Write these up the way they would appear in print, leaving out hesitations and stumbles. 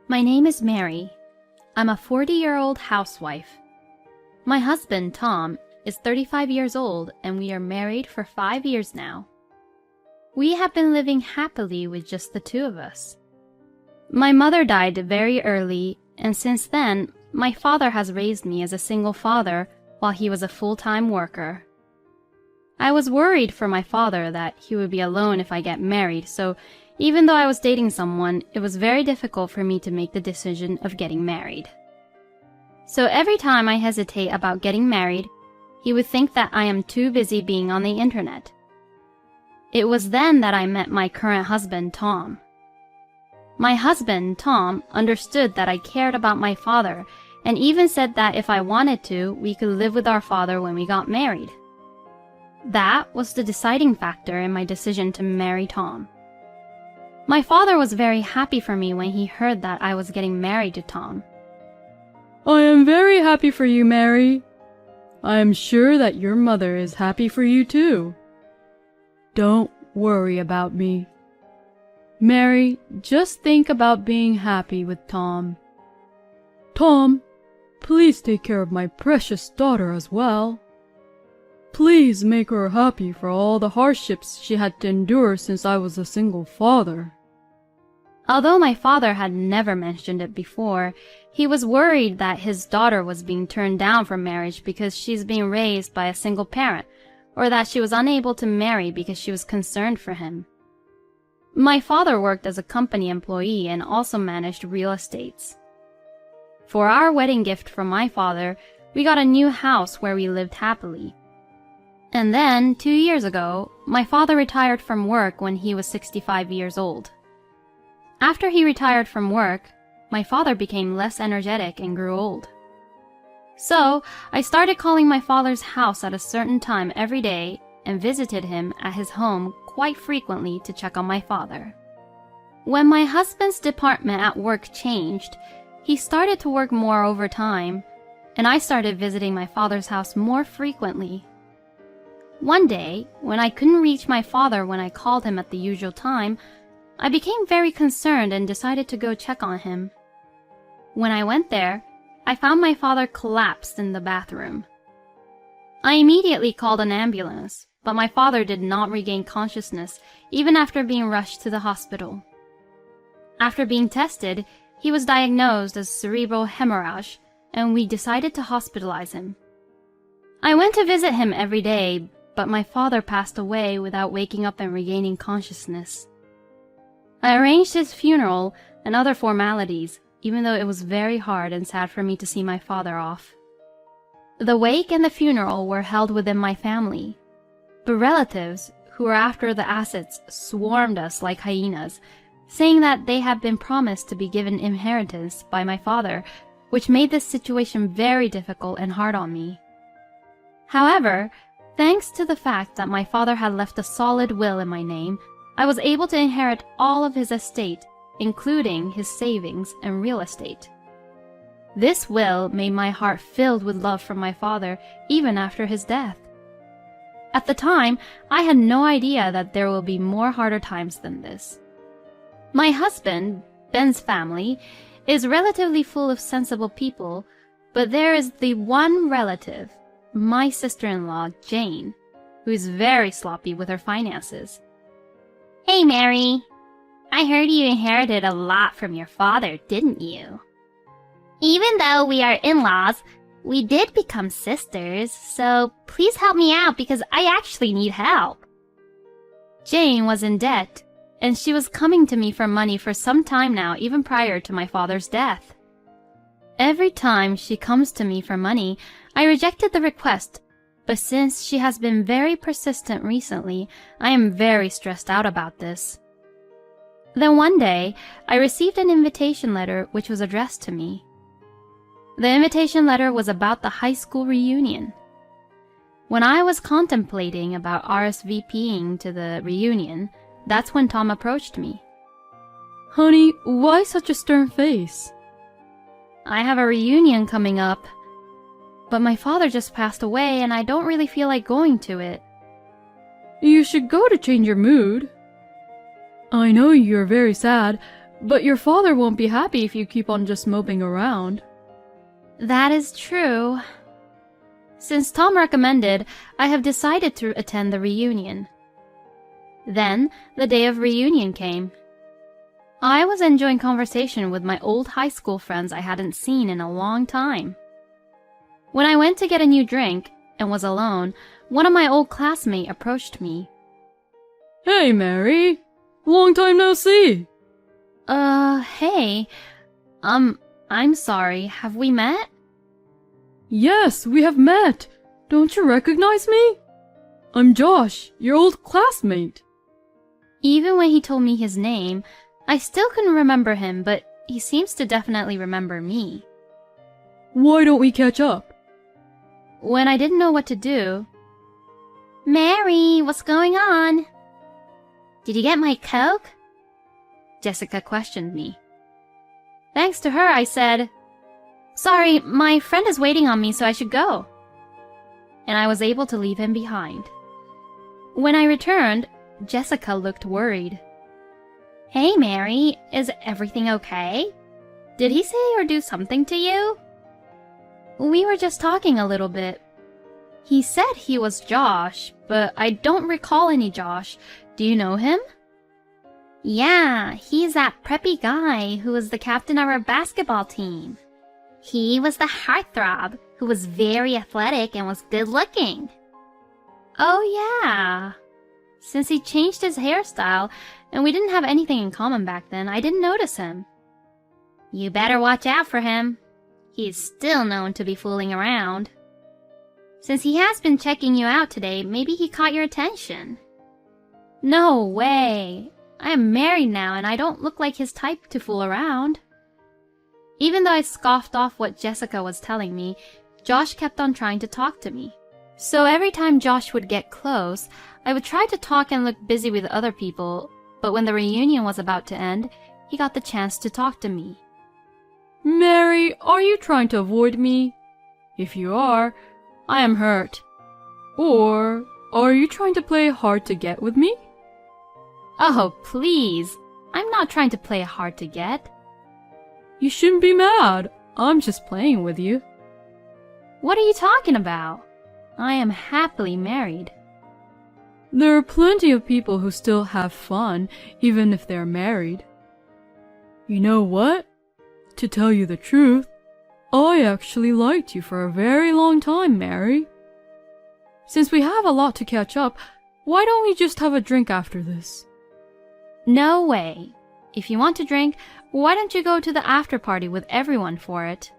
My name is Mary. I'm a 40-year-old housewife. My husband, Tom, is 35 years old and we are married for 5 years now. We have been living happily with just the two of us. My mother died very early, and since then, my father has raised me as a single father while he was a full-time worker. I was worried for my father that he would be alone if I get married, so even though I was dating someone, it was very difficult for me to make the decision of getting married. So every time I hesitate about getting married, he would think that I am too busy being on the internet. It was then that I met my current husband, Tom. My husband, Tom, understood that I cared about my father and even said that if I wanted to, we could live with our father when we got married. That was the deciding factor in my decision to marry Tom. My father was very happy for me when he heard that I was getting married to Tom. I am very happy for you, Mary. I am sure that your mother is happy for you too. Don't worry about me. Mary, just think about being happy with Tom. Tom, please take care of my precious daughter as well. Please make her happy for all the hardships she had to endure since I was a single father. Although my father had never mentioned it before, he was worried that his daughter was being turned down for marriage because she's being raised by a single parent, or that she was unable to marry because she was concerned for him. My father worked as a company employee and also managed real estates. For our wedding gift from my father, we got a new house where we lived happily. And then, 2 years ago, my father retired from work when he was 65 years old. After he retired from work, my father became less energetic and grew old. So, I started calling my father's house at a certain time every day and visited him at his home quite frequently to check on my father. When my husband's department at work changed, he started to work more overtime, and I started visiting my father's house more frequently. One day, when I couldn't reach my father when I called him at the usual time, I became very concerned and decided to go check on him. When I went there, I found my father collapsed in the bathroom. I immediately called an ambulance, but my father did not regain consciousness even after being rushed to the hospital. After being tested, he was diagnosed as cerebral hemorrhage, and we decided to hospitalize him. I went to visit him every day, but my father passed away without waking up and regaining consciousness. I arranged his funeral and other formalities, even though it was very hard and sad for me to see my father off. The wake and the funeral were held within my family, but relatives, who were after the assets, swarmed us like hyenas, saying that they had been promised to be given inheritance by my father, which made this situation very difficult and hard on me. However, thanks to the fact that my father had left a solid will in my name, I was able to inherit all of his estate, including his savings and real estate. This will made my heart filled with love for my father even after his death. At the time, I had no idea that there will be more harder times than this. My husband, Ben's family, is relatively full of sensible people, but there is the one relative, my sister-in-law, Jane, who is very sloppy with her finances. Hey, Mary. I heard you inherited a lot from your father, didn't you? Even though we are in-laws, we did become sisters, so please help me out because I actually need help. Jane was in debt, and she was coming to me for money for some time now, even prior to my father's death. Every time she comes to me for money, I rejected the request, but since she has been very persistent recently, I am very stressed out about this. Then one day, I received an invitation letter which was addressed to me. The invitation letter was about the high school reunion. When I was contemplating about RSVPing to the reunion, that's when Tom approached me. Honey, why such a stern face? I have a reunion coming up, but my father just passed away and I don't really feel like going to it. You should go to change your mood. I know you're very sad, But your father won't be happy if you keep on just moping around. That is true. Since Tom recommended, I have decided to attend the reunion. Then, the day of reunion came. I was enjoying conversation with my old high school friends I hadn't seen in a long time. When I went to get a new drink and was alone, one of my old classmates approached me. Hey, Mary. Long time no see. Hey. I'm sorry, have we met? Yes, we have met. Don't you recognize me? I'm Josh, your old classmate. Even when he told me his name, I still couldn't remember him, but he seems to definitely remember me. Why don't we catch up? When I didn't know what to do, Mary, what's going on? Did you get my Coke? Jessica questioned me. Thanks to her, I said, "Sorry, my friend is waiting on me, so I should go." And I was able to leave him behind. When I returned, Jessica looked worried. Hey, Mary, is everything okay? Did he say or do something to you? We were just talking a little bit. He said he was Josh, but I don't recall any Josh. Do you know him? Yeah, he's that preppy guy who was the captain of our basketball team. He was the heartthrob who was very athletic and was good looking. Oh yeah. Since he changed his hairstyle and we didn't have anything in common back then, I didn't notice him. You better watch out for him. He's still known to be fooling around. Since he has been checking you out today, maybe he caught your attention. No way. I am married now and I don't look like his type to fool around. Even though I scoffed off what Jessica was telling me, Josh kept on trying to talk to me. So every time Josh would get close, I would try to talk and look busy with other people, but when the reunion was about to end, he got the chance to talk to me. Mary, are you trying to avoid me? If you are, I am hurt. Or are you trying to play hard to get with me? Oh, please. I'm not trying to play hard to get. You shouldn't be mad. I'm just playing with you. What are you talking about? I am happily married. There are plenty of people who still have fun, even if they're married. You know what? To tell you the truth, I actually liked you for a very long time, Mary. Since we have a lot to catch up, why don't we just have a drink after this? No way. If you want to drink, why don't you go to the after party with everyone for it?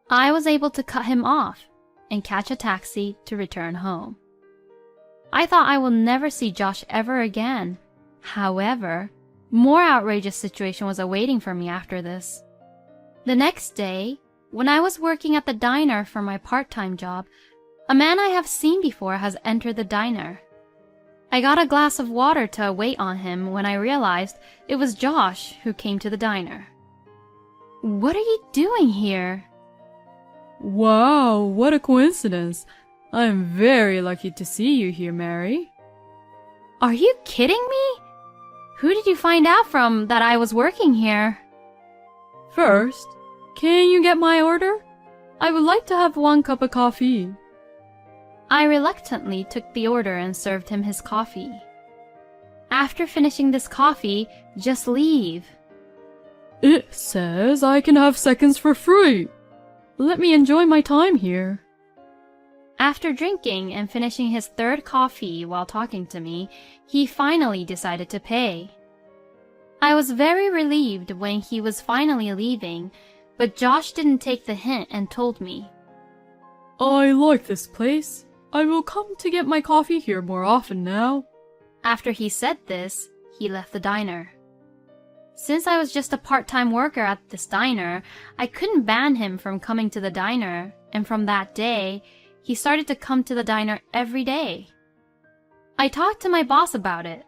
I was able to cut him off and catch a taxi to return home. I thought I will never see Josh ever again. However, more outrageous situation was awaiting for me after this. The next day, when I was working at the diner for my part-time job, a man I have seen before has entered the diner. I got a glass of water to wait on him when I realized it was Josh who came to the diner. What are you doing here? Wow, what a coincidence. I am very lucky to see you here, Mary. Are you kidding me? Who did you find out from that I was working here? First, can you get my order? I would like to have 1 cup of coffee. I reluctantly took the order and served him his coffee. After finishing this coffee, just leave. It says I can have seconds for free. Let me enjoy my time here. After drinking and finishing his 3rd coffee while talking to me, he finally decided to pay. I was very relieved when he was finally leaving, but Josh didn't take the hint and told me, I like this place. I will come to get my coffee here more often now. After he said this, he left the diner. Since I was just a part-time worker at this diner, I couldn't ban him from coming to the diner, and from that day, he started to come to the diner every day. I talked to my boss about it,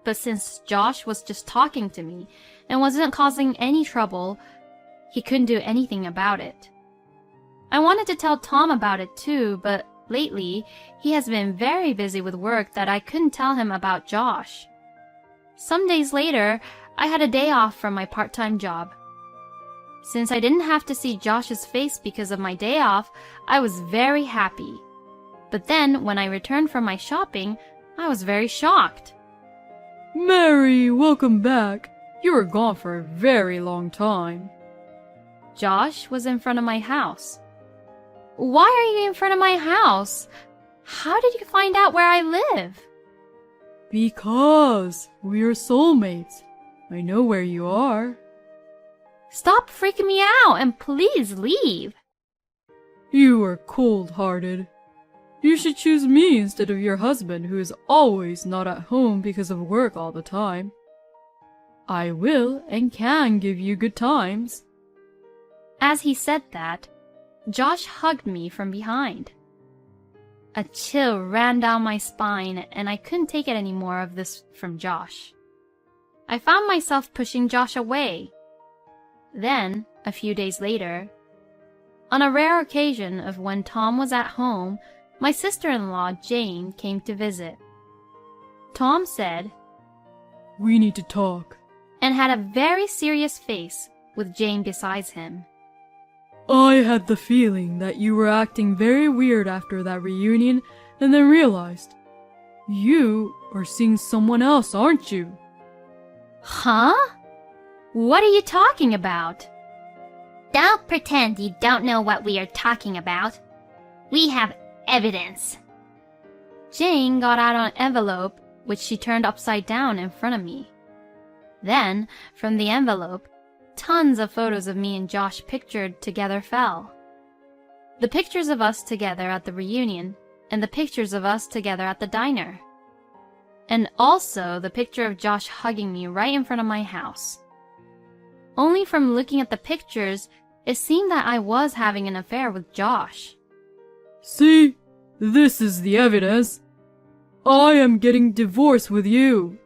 but since Josh was just talking to me and wasn't causing any trouble, he couldn't do anything about it. I wanted to tell Tom about it too, but lately, he has been very busy with work that I couldn't tell him about Josh. Some days later, I had a day off from my part-time job. Since I didn't have to see Josh's face because of my day off, I was very happy. But then, when I returned from my shopping, I was very shocked. Mary, welcome back. You were gone for a very long time. Josh was in front of my house. Why are you in front of my house? How did you find out where I live? Because we're soulmates. I know where you are. Stop freaking me out and please leave. You are cold-hearted. You should choose me instead of your husband who is always not at home because of work all the time. I will and can give you good times. As he said that, Josh hugged me from behind. A chill ran down my spine and I couldn't take it anymore of this from Josh. I found myself pushing Josh away. Then, a few days later, on a rare occasion of when Tom was at home, my sister-in-law Jane came to visit. Tom said, "We need to talk." and had a very serious face with Jane beside him. I had the feeling that you were acting very weird after that reunion and then realized you are seeing someone else, aren't you? Huh? What are you talking about? Don't pretend you don't know what we are talking about. We have evidence. Jane got out an envelope, which she turned upside down in front of me. Then, from the envelope, tons of photos of me and Josh pictured together fell. The pictures of us together at the reunion, and the pictures of us together at the diner. And also the picture of Josh hugging me right in front of my house. Only from looking at the pictures, it seemed that I was having an affair with Josh. See, this is the evidence. I am getting divorced with you.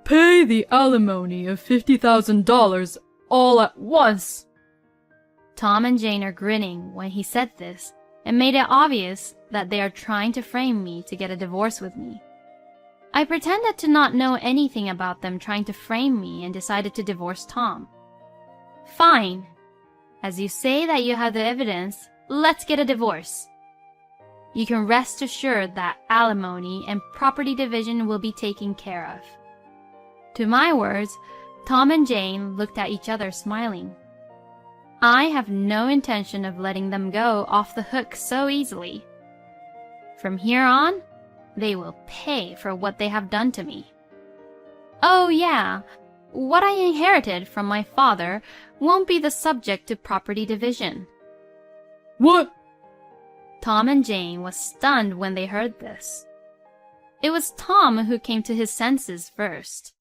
Pay the alimony of $50,000 all at once. Tom and Jane are grinning when he said this, and made it obvious that they are trying to frame me to get a divorce with me. I pretended to not know anything about them trying to frame me and decided to divorce Tom. Fine. As you say that you have the evidence, let's get a divorce. You can rest assured that alimony and property division will be taken care of. To my words, Tom and Jane looked at each other smiling. I have no intention of letting them go off the hook so easily. From here on, they will pay for what they have done to me. Oh yeah, what I inherited from my father won't be the subject to property division. What? Tom and Jane was stunned when they heard this. It was Tom who came to his senses first.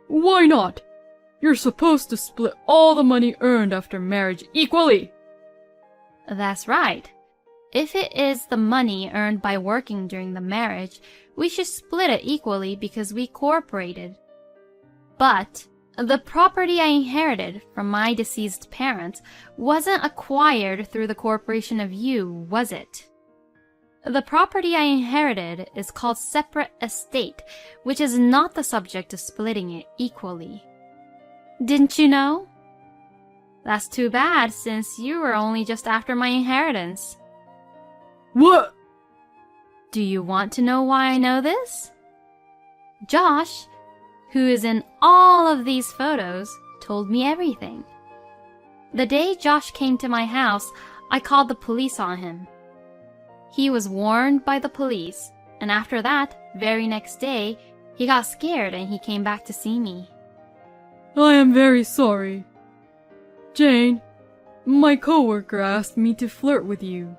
Why not? You're supposed to split all the money earned after marriage equally. That's right. If it is the money earned by working during the marriage, we should split it equally because we cooperated. But the property I inherited from my deceased parents wasn't acquired through the cooperation of you, was it? The property I inherited is called separate estate, which is not the subject of splitting it equally. Didn't you know? That's too bad since you were only just after my inheritance. What? Do you want to know why I know this? Josh, who is in all of these photos, told me everything. The day Josh came to my house, I called the police on him. He was warned by the police, and after that, very next day, he got scared and he came back to see me. I am very sorry. Jane, my coworker asked me to flirt with you.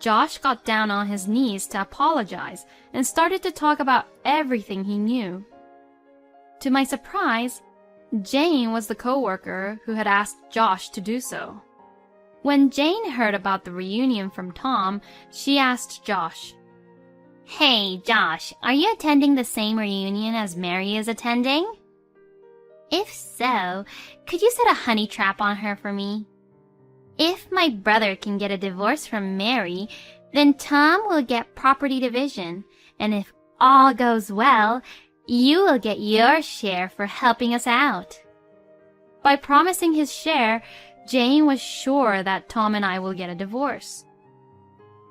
Josh got down on his knees to apologize and started to talk about everything he knew. To my surprise, Jane was the coworker who had asked Josh to do so. When Jane heard about the reunion from Tom, she asked Josh, Hey, Josh, are you attending the same reunion as Mary is attending? If so, could you set a honey trap on her for me? If my brother can get a divorce from Mary, then Tom will get property division, and if all goes well, You will get your share for helping us out. By promising his share, Jane was sure that Tom and I will get a divorce.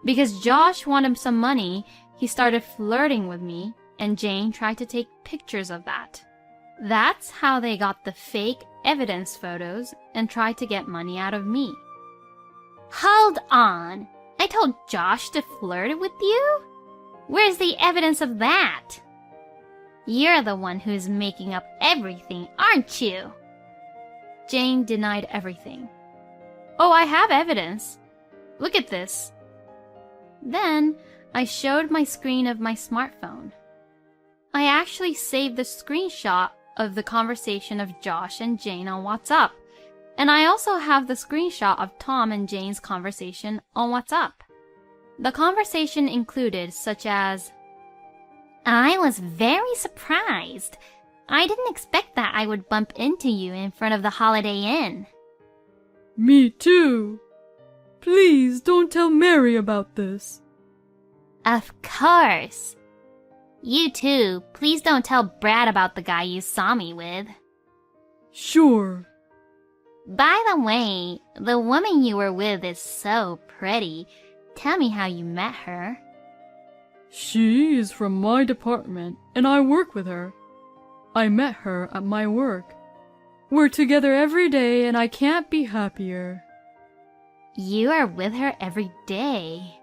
Because Josh wanted some money, he started flirting with me, and Jane tried to take pictures of that. That's how they got the fake evidence photos and tried to get money out of me. Hold on. I told Josh to flirt with you? Where's the evidence of that? You're the one who's making up everything, aren't you? Jane denied everything. Oh, I have evidence. Look at this. Then I showed my screen of my smartphone. I actually saved the screenshot of the conversation of Josh and Jane on WhatsApp. And I also have the screenshot of Tom and Jane's conversation on WhatsApp. The conversation included such as, I was very surprised. I didn't expect that I would bump into you in front of the Holiday Inn. Me too. Please don't tell Mary about this. Of course. You too. Please don't tell Brad about the guy you saw me with. Sure. By the way, the woman you were with is so pretty. Tell me how you met her. She is from my department, and I work with her. I met her at my work. We're together every day, and I can't be happier. You are with her every day.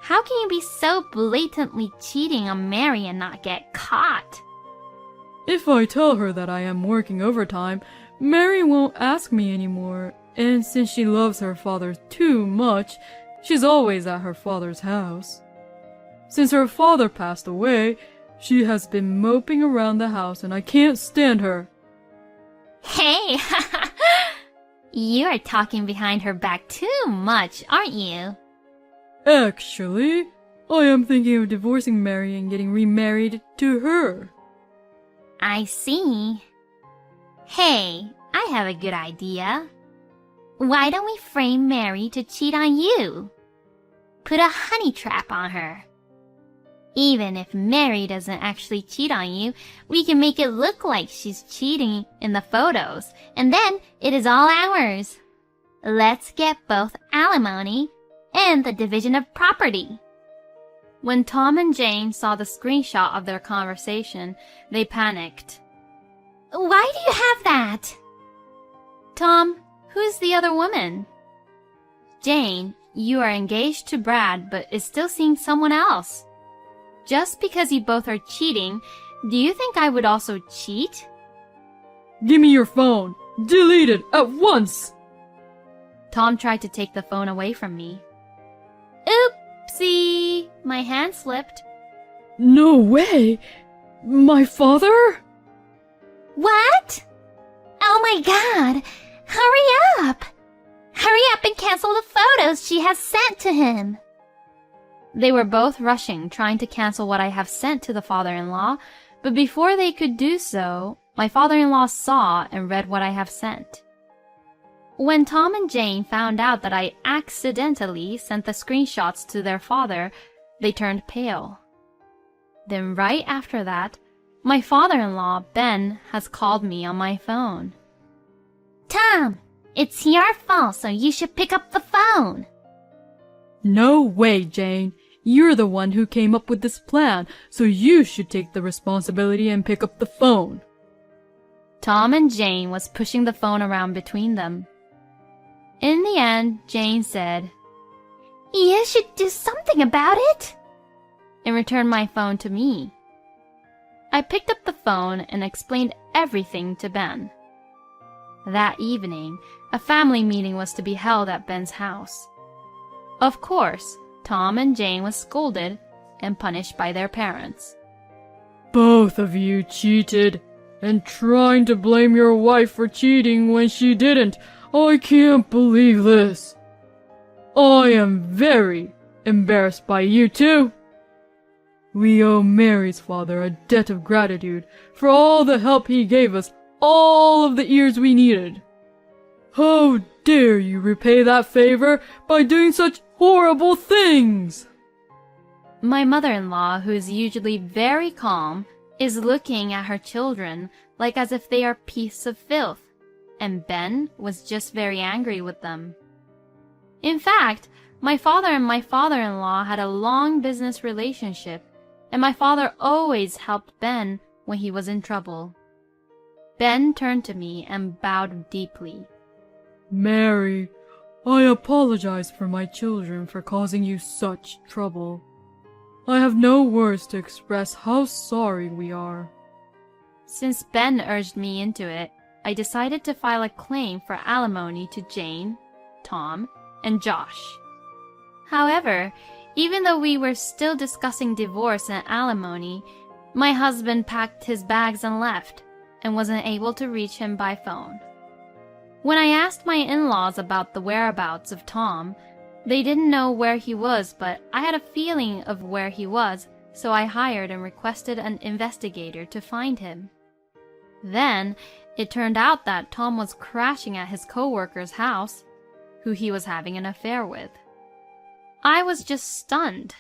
How can you be so blatantly cheating on Mary and not get caught? If I tell her that I am working overtime, Mary won't ask me anymore, and since she loves her father too much, she's always at her father's house. Since her father passed away, she has been moping around the house and I can't stand her. Hey, you are talking behind her back too much, aren't you? Actually, I am thinking of divorcing Mary and getting remarried to her. I see. Hey, I have a good idea. Why don't we frame Mary to cheat on you? Put a honey trap on her. Even if Mary doesn't actually cheat on you, we can make it look like she's cheating in the photos, and then it is all ours. Let's get both alimony and the division of property. When Tom and Jane saw the screenshot of their conversation, they panicked. Why do you have that? Tom, who's the other woman? Jane, you are engaged to Brad but is still seeing someone else. Just because you both are cheating, do you think I would also cheat? Give me your phone. Delete it at once. Tom tried to take the phone away from me. Oopsie! My hand slipped. No way! My father? What? Oh my god! Hurry up! Hurry up and cancel the photos she has sent to him! They were both rushing, trying to cancel what I have sent to the father-in-law, but before they could do so, my father-in-law saw and read what I have sent. When Tom and Jane found out that I accidentally sent the screenshots to their father, they turned pale. Then right after that, my father-in-law, Ben, has called me on my phone. Tom, it's your fault, so you should pick up the phone. No way, Jane. You're the one who came up with this plan, so you should take the responsibility and pick up the phone. Tom and Jane was pushing the phone around between them. In the end, Jane said, You should do something about it, and returned my phone to me. I picked up the phone and explained everything to Ben. That evening, a family meeting was to be held at Ben's house. Of course, Tom and Jane was scolded and punished by their parents. Both of you cheated, and trying to blame your wife for cheating when she didn't. I can't believe this. I am very embarrassed by you two. We owe Mary's father a debt of gratitude for all the help he gave us all of the years we needed. How dare you repay that favor by doing such horrible things? My mother-in-law, who is usually very calm, is looking at her children like as if they are pieces of filth, and Ben was just very angry with them. In fact, my father and my father-in-law had a long business relationship, and my father always helped Ben when he was in trouble. Ben turned to me and bowed deeply. Mary, I apologize for my children for causing you such trouble. I have no words to express how sorry we are. Since Ben urged me into it, I decided to file a claim for alimony to Jane, Tom, and Josh. However, even though we were still discussing divorce and alimony, my husband packed his bags and left, and wasn't able to reach him by phone. When I asked my in-laws about the whereabouts of Tom, they didn't know where he was, but I had a feeling of where he was, so I hired and requested an investigator to find him. Then, it turned out that Tom was crashing at his co-worker's house, who he was having an affair with. I was just stunned.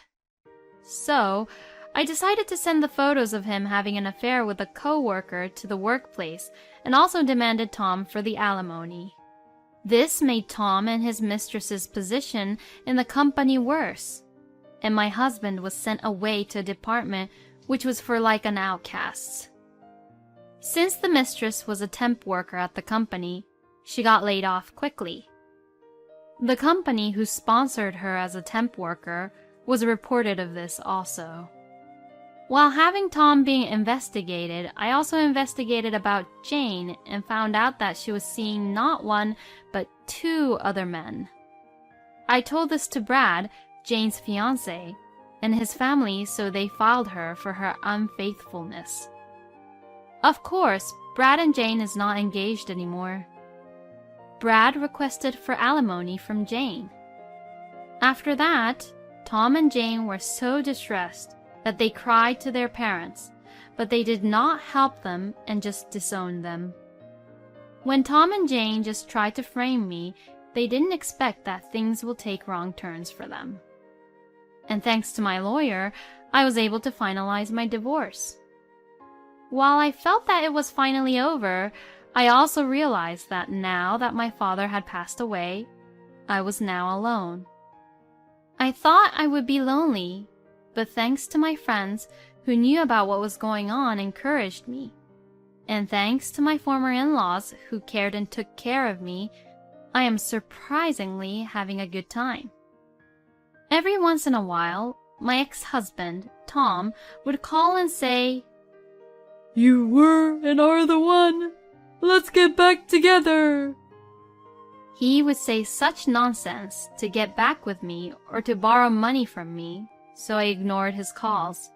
So, I decided to send the photos of him having an affair with a co-worker to the workplace and also demanded Tom for the alimony. This made Tom and his mistress's position in the company worse, and my husband was sent away to a department which was for like an outcast. Since the mistress was a temp worker at the company, she got laid off quickly. The company who sponsored her as a temp worker was reported of this also. While having Tom being investigated, I also investigated about Jane and found out that she was seeing not one, but 2 other men. I told this to Brad, Jane's fiancé, and his family, so they filed her for her unfaithfulness. Of course, Brad and Jane is not engaged anymore. Brad requested for alimony from Jane. After that, Tom and Jane were so distressed that they cried to their parents, but they did not help them and just disowned them. When Tom and Jane just tried to frame me, they didn't expect that things will take wrong turns for them. And thanks to my lawyer, I was able to finalize my divorce. While I felt that it was finally over, I also realized that now that my father had passed away, I was now alone. I thought I would be lonely, but thanks to my friends who knew about what was going on encouraged me. And thanks to my former in-laws who cared and took care of me, I am surprisingly having a good time. Every once in a while, my ex-husband, Tom, would call and say, You were and are the one. Let's get back together. He would say such nonsense to get back with me or to borrow money from me, so I ignored his calls.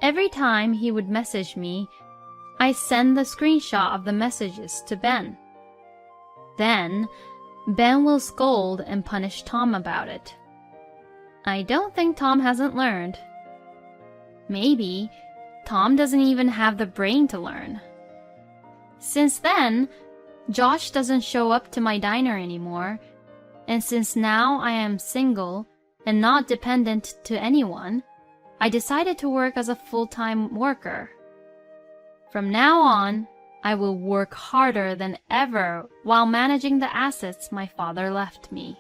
Every time he would message me, I send the screenshot of the messages to Ben. Then, Ben will scold and punish Tom about it. I don't think Tom hasn't learned. Maybe Tom doesn't even have the brain to learn. Since then, Josh doesn't show up to my diner anymore, and since now I am single and not dependent to anyone, I decided to work as a full-time worker. From now on, I will work harder than ever while managing the assets my father left me.